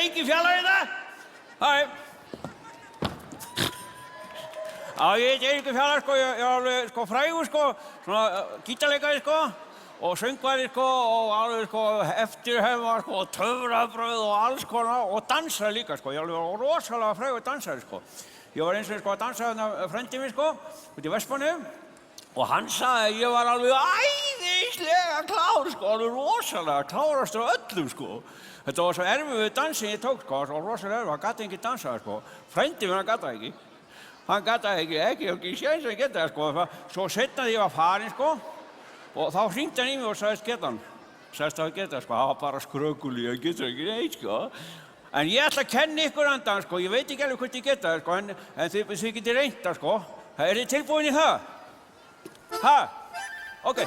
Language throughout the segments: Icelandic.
Eiki Fjallar hérna. Hæ. Já, ég heiti Eiríkur Fjallar, sko, ég alveg, sko, frægur, sko, svona gítarleikari, sko, og söngvari, sko, og alveg, sko, eftirhefmar, sko, og töfrabröð og alls konar, og dansari líka, sko, ég alveg rosalega frægur dansari, sko. Ég var eins og, sko, að dansa þarna frendi minn, sko, út í Vestmannaeyjum, og hann sagði að ég var alveg æðislega klár, sko, alveg rosalega klárast af öllum, sko. Þetta var svo erfiður dans sem ég tók, sko, það var rosalega erfið, hann gat ekki dansað, sko. Frendi minn, hann gat það ekki. Hann gat það ekki séns að geta það, sko. Svo seinna þegar ég var farinn, sko, og þá hringdi hann í mig og sagðist geta hann. Sagðist að geta það, sko, það var bara skrögguli, hann getur ekki neitt, sko. En ég ætla að kenna ykkur andan, sko, ég veit ekki alveg hvort ég geta það, sko, en þið getið reynt það, sko. Er þið tilbúin í það? Ha? Ok.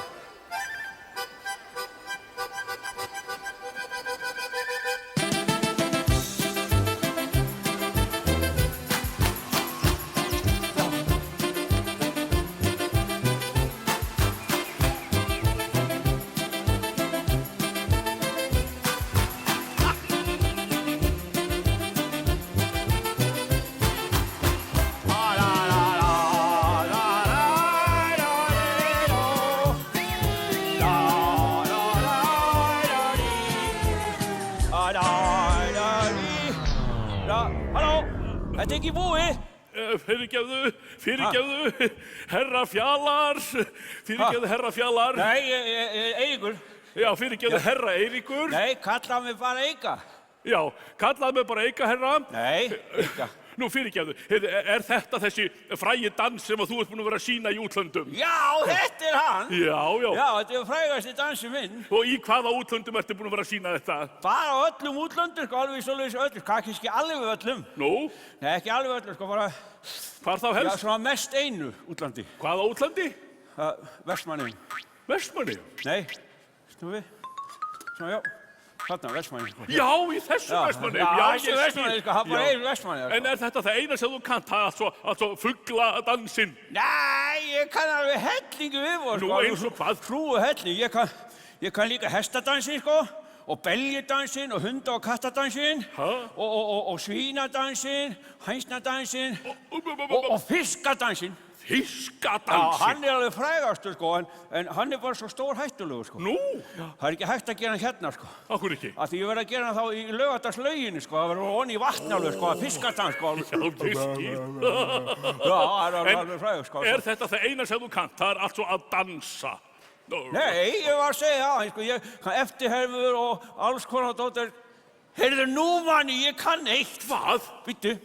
Þetta ekki búið? Fyrirgefðu, herra Fjallar, fyrirgefðu herra Fjallar. Nei, Eiríkur. Já, fyrirgefðu herra Eiríkur. Nei, kallaðu mig bara Eika. Já, kallaðu mig bara Eika, herra. Nei, Eika. Nú, fyrirgefðu, er þetta þessi frægi dans sem að þú ert búin að vera að sýna í útlöndum? Já, þetta hann. Já. Já, þetta frægasti dansi minn. Og í hvaða útlöndum ertu búin að vera að sýna þetta? Bara öllum útlöndum, sko, alveg svoleiðis öllum. Kannski ekki alveg öllum. Nú? Nei, ekki alveg öllum, sko, bara... Hvar þá helst? Já, svona mest einu útlandi. Hvaða útlandi? Vestmannaeyjum. Vestmannaeyjum? Nei, snúið. Svona, já. Þarna, Vestmannaeyjum. Já, í þessu Vestmannaeyjum. Já, þessu Vestmannaeyjum, sko, það bara einu Vestmannaeyjum. En er þetta það eina sem þú kannt, altså fugladansinn? Nei, ég kann alveg hellingu viðbóð, sko. Nú, eins og hvað? Hrúgu helling. Ég kann líka hestadansinn, sko, og beljadansinn, og hunda- og kattadansinn, og svínadansinn, hænsnadansinn, og fiskadansinn. Fiskadansinn? Já, hann alveg frægastur, sko, en hann bara svo stór hættulegur, sko. Nú? Það ekki hægt að gera hann hérna, sko. Akkur ekki? Af því ég verð að gera hann þá í Laugardalslauginu, sko, það verður onni í vatn alveg, sko, fiskadans, sko. Já, fiskir. Já, það alveg frægur, sko. Er þetta það eina sem þú kannt, það altså að dansa? Nei, ég var að segja það, sko, ég kann eftirherfur og alls konar dóttir. Heyrðu nú, manni, ég kann eitt. Hvað? Bittu.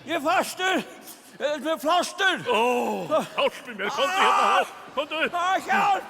Ég er fastur! Með plástur! Hjálpi mér, komdu hérna! Komdu! Hjálp!